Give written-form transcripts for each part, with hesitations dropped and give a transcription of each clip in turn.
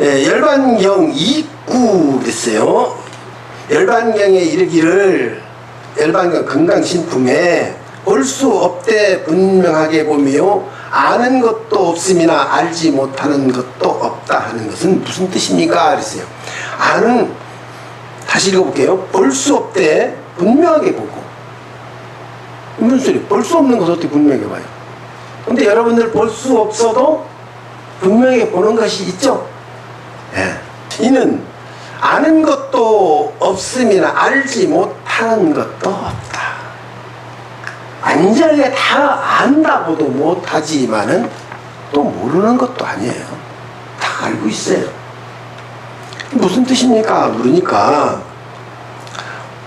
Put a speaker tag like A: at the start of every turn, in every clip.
A: 열반경 2구 그랬어요. 열반경에 이르기를 열반경 건강신품에 볼 수 없되 분명하게 보며 아는 것도 없음이나 알지 못하는 것도 없다 하는 것은 무슨 뜻입니까? 그랬어요. 아는, 다시 읽어볼게요. 볼 수 없되 분명하게 보고. 무슨 소리? 볼 수 없는 것을 어떻게 분명하게 봐요? 근데 여러분들 볼 수 없어도 분명하게 보는 것이 있죠? 예. 이는 아는 것도 없음이나 알지 못하는 것도 없다. 완전히 다 안다고도 못하지만은 또 모르는 것도 아니에요. 다 알고 있어요. 무슨 뜻입니까? 그러니까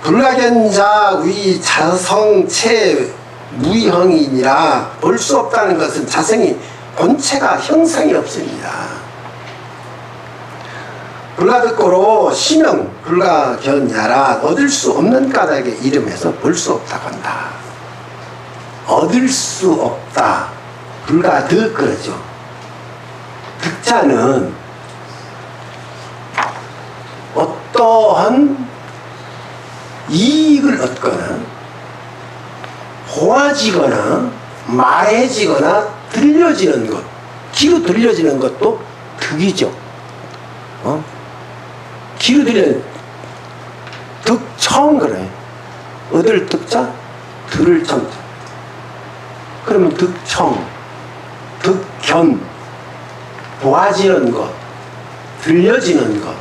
A: 불가견자 위 자성체 무형이니라 볼 수 없다는 것은 자성이 본체가 형상이 없습니다. 불가득고로 시명 불가견야라 얻을 수 없는 까닭에 이름에서 볼 수 없다고 한다. 얻을 수 없다. 불가득 그러죠. 득자는 어떠한 이익을 얻거나 보아지거나 말해지거나 들려지는 것, 귀로 들려지는 것도 득이죠. 귀로 들려지는 득청 그래. 얻을 득자, 들을 청자. 그러면 득청, 득견, 보아지는 것, 들려지는 것.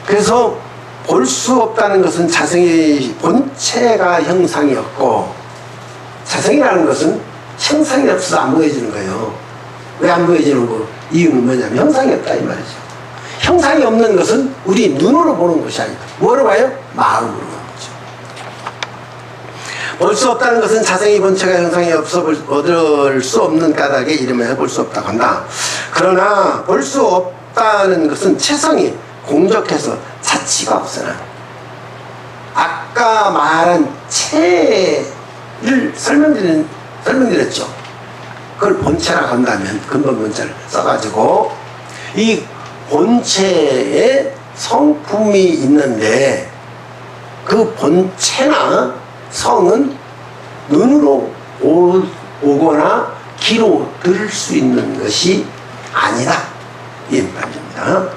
A: 그래서 볼 수 없다는 것은 자성의 본체가 형상이 없고, 자성이라는 것은 형상이 없어서 안 보여지는 거예요. 왜 안 보여지는 거? 이유는 뭐냐면 형상이 없다 이 말이죠. 형상이 없는 것은 우리 눈으로 보는 것이 아니다. 뭐로 봐요? 마음으로 보는 거죠. 볼 수 없다는 것은 자성의 본체가 형상이 없어 얻을 수 없는 까닭에 이름에 볼 수 없다고 한다. 그러나 볼 수 없다는 것은 체성이 공적해서 자치가 없으나 아까 말한 체를 설명드렸죠. 그걸 본체라고 한다면 근본 본체를 써가지고 이 본체에 성품이 있는데 그 본체나 성은 눈으로 오거나 귀로 들을 수 있는 것이 아니다 이 말입니다.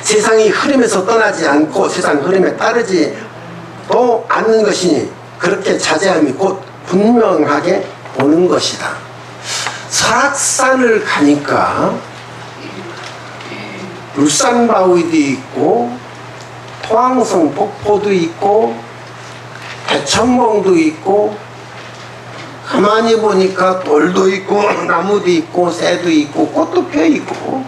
A: 세상이 흐름에서 떠나지 않고 세상 흐름에 따르지도 않는 것이니 그렇게 자제함이 곧 분명하게 보는 것이다. 설악산을 가니까 울산바위도 있고 토항성 폭포도 있고 대천봉도 있고 가만히 보니까 돌도 있고 나무도 있고 새도 있고 꽃도 펴있고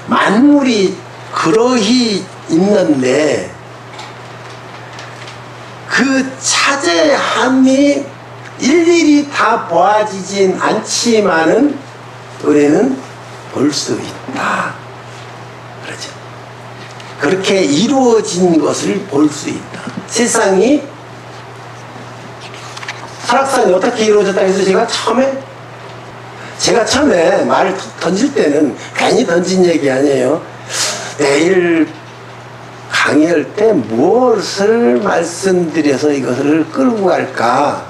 A: 만물이 그러히 있는데 그 차제함이 일일이 다 보아지진 않지만은 우리는 볼 수 있다. 그러죠. 그렇게 이루어진 것을 볼 수 있다. 세상이 설악산이 어떻게 이루어졌다 해서 제가 처음에 말을 던질 때는 괜히 던진 얘기 아니에요. 내일 강의할 때 무엇을 말씀드려서 이것을 끌고 갈까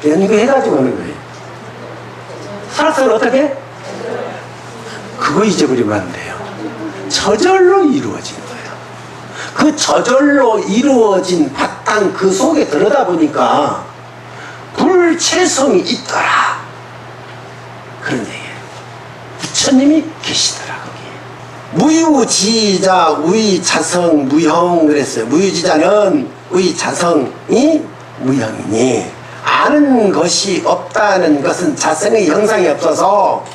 A: 연구해가지고 하는 거예요. 설악산은 어떻게? 그거 잊어버리면 안 돼요. 저절로 이루어진 거예요. 그 저절로 이루어진 바탕 그 속에 들여다보니까 불체성이 있더라. 그런 얘기예요. 부처님이 계시더라 거기에. 무유지자 우이자성 무형 그랬어요. 무유지자는 우이자성이 무형이니 아는 것이 없다는 것은 자성의 형상이 없어서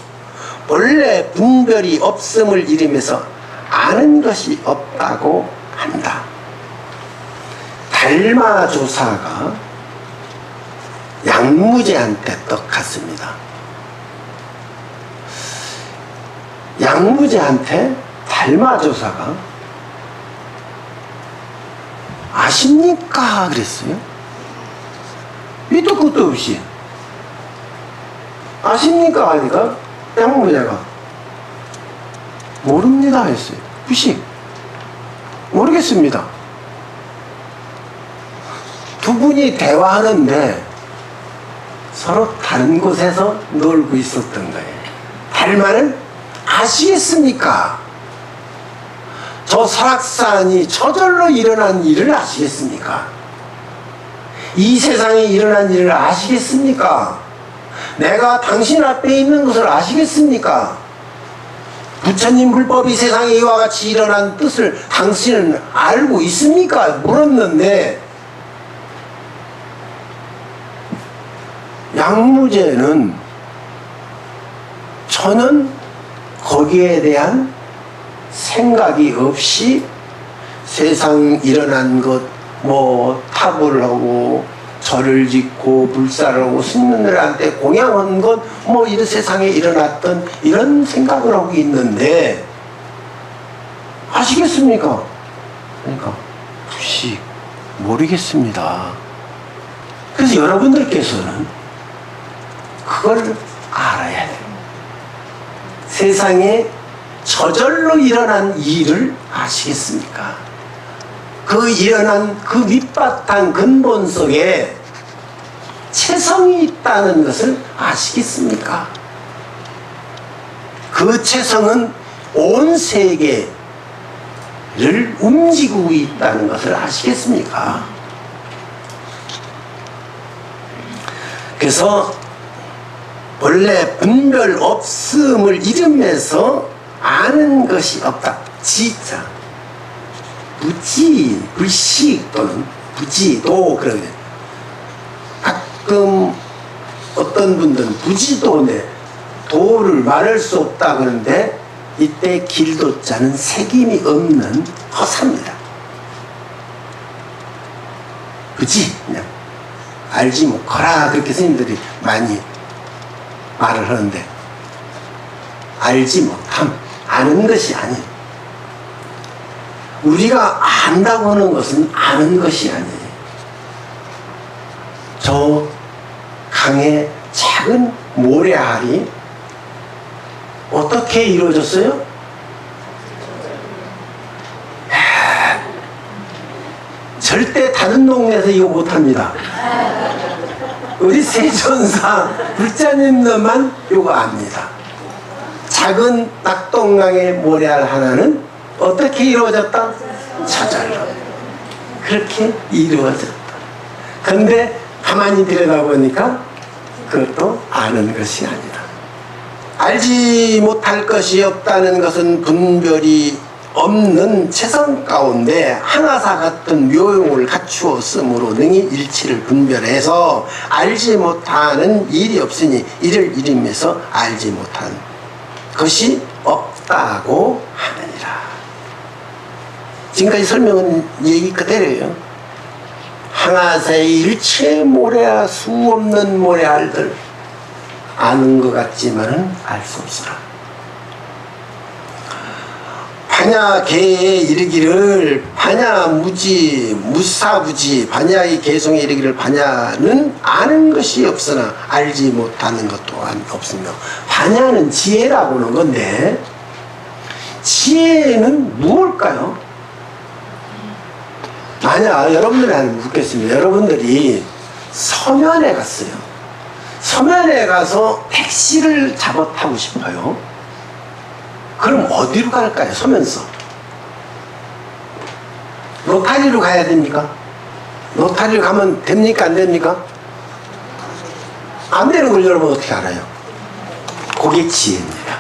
A: 본래 분별이 없음을 이름해서 아는 것이 없다고 한다. 달마조사가 양무제한테 똑같습니다. 양무제한테 달마조사가 아십니까? 그랬어요. 밑도 끝도 없이 아십니까? 하니까 양무제가 모릅니다 했어요. 부식. 모르겠습니다. 두 분이 대화하는데 서로 다른 곳에서 놀고 있었던 거예요. 달마는 아시겠습니까? 저 설악산이 저절로 일어난 일을 아시겠습니까? 이 세상에 일어난 일을 아시겠습니까? 내가 당신 앞에 있는 것을 아시겠습니까? 부처님 불법이 세상에 이와 같이 일어난 뜻을 당신은 알고 있습니까? 물었는데 양무제는 저는 거기에 대한 생각이 없이 세상 일어난 것, 뭐 탑을 하고 절을 짓고 불사를 하고 스님들한테 공양한 것, 뭐 이런 세상에 일어났던 이런 생각을 하고 있는데 아시겠습니까? 그러니까 부식 모르겠습니다. 그래서 여러분들께서는 그걸 알아야 돼요. 세상에 저절로 일어난 일을 아시겠습니까? 그 일어난 그 밑바탕 근본 속에 체성이 있다는 것을 아시겠습니까? 그 체성은 온 세계를 움직이고 있다는 것을 아시겠습니까? 그래서 원래 분별 없음을 이름에서 아는 것이 없다. 지자 부지, 불식 또는 부지도 그러거든요. 가끔 어떤 분들은 부지도인데 도를 말할 수 없다 그러는데 이때 길도자는 색임이 없는 허사입니다. 부지 그냥 알지 못하라 그렇게 스님들이 많이 말을 하는데 알지 못함, 아는 것이 아니에요. 우리가 안다고 하는 것은 아는 것이 아니에요. 저 강의 작은 모래알이 어떻게 이루어졌어요? 절대 다른 동네에서 이거 못합니다. 우리 세존사 불자님들만 이거 압니다. 작은 낙동강의 모래알 하나는 어떻게 이루어졌다? 저절로 그렇게 이루어졌다. 그런데 가만히 들여다보니까 그것도 아는 것이 아니다. 알지 못할 것이 없다는 것은 분별이 없는 체성 가운데 하나사 같은 묘용을 갖추었으므로 능히 일치를 분별해서 알지 못하는 일이 없으니 이를 이름에서 알지 못한 것이 없다고 하느니라. 지금까지 설명은 얘기 그대로예요. 하나사의 일체 모래알, 수 없는 모래알들 아는 것 같지만은 알 수 없어라. 반야계에 이르기를 반야무지 무사부지 반야의 개성에 이르기를 반야는 아는 것이 없으나 알지 못하는 것 또한 없으며 반야는 지혜라고 하는 건데 지혜는 무엇일까요? 만약 여러분들한테 묻겠습니다. 여러분들이 서면에 갔어요. 서면에 가서 택시를 잡아 타고 싶어요. 그럼 어디로 갈까요? 서면서 로타리로 가야 됩니까? 로타리로 가면 됩니까? 안 됩니까? 안 되는 걸 여러분 어떻게 알아요? 그게 지혜입니다.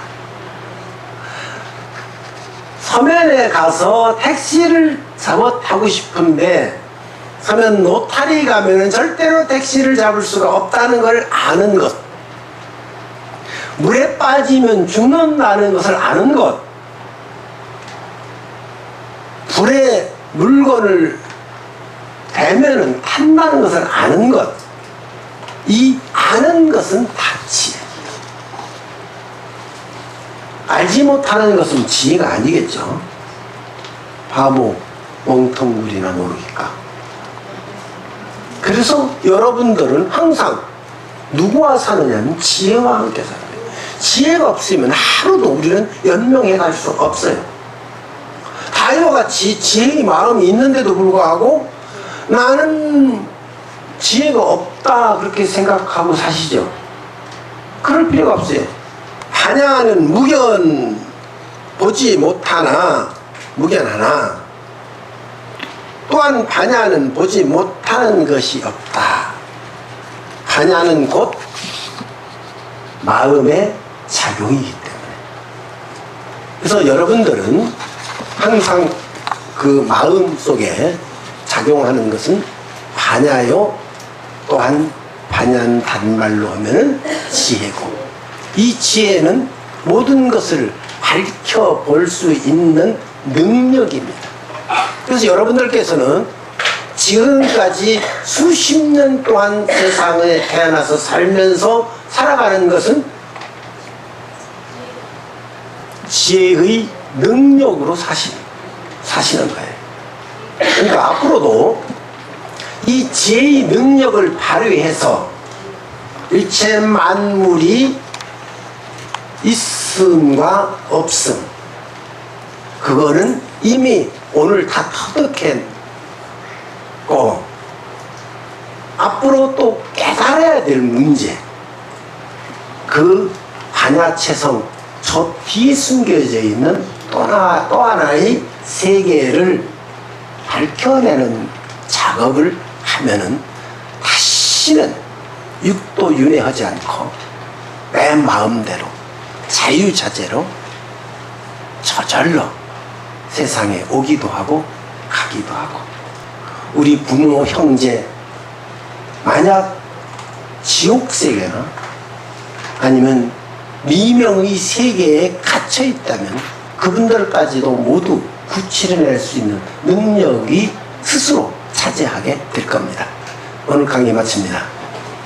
A: 서면에 가서 택시를 잡아 타고 싶은데 서면 로타리 가면은 절대로 택시를 잡을 수가 없다는 걸 아는 것, 물에 빠지면 죽는다는 것을 아는 것, 불에 물건을 대면은 탄다는 것을 아는 것, 이 아는 것은 다 지혜예요. 알지 못하는 것은 지혜가 아니겠죠. 바보, 멍텅구리나 모르니까. 그래서 여러분들은 항상 누구와 사느냐면 지혜와 함께 살아요. 지혜가 없으면 하루도 우리는 연명해 갈 수 없어요. 다이와 같이 지혜의 마음이 있는데도 불구하고 나는 지혜가 없다 그렇게 생각하고 사시죠. 그럴 필요가 없어요. 반야는 무견 보지 못하나 무견하나 또한 반야는 보지 못하는 것이 없다. 반야는 곧 마음의 작용이기 때문에. 그래서 여러분들은 항상 그 마음 속에 작용하는 것은 반야요, 또한 반야는 단말로 하면은 지혜고, 이 지혜는 모든 것을 밝혀볼 수 있는 능력입니다. 그래서 여러분들께서는 지금까지 수십 년 동안 세상에 태어나서 살면서 살아가는 것은 지혜의 능력으로 사시는 거예요. 그러니까 앞으로도 이 지혜의 능력을 발휘해서 일체 만물이 있음과 없음, 그거는 이미 오늘 다 터득했고 앞으로 또 깨달아야 될 문제, 그 반야체성 저 뒤에 숨겨져 있는 또 하나의 세계를 밝혀내는 작업을 하면은 다시는 육도윤회하지 않고 내 마음대로 자유자재로 저절로 세상에 오기도 하고 가기도 하고, 우리 부모 형제 만약 지옥세계나 아니면 미명의 세계에 갇혀 있다면 그분들까지도 모두 구출해낼 수 있는 능력이 스스로 차지하게 될 겁니다. 오늘 강의 마칩니다.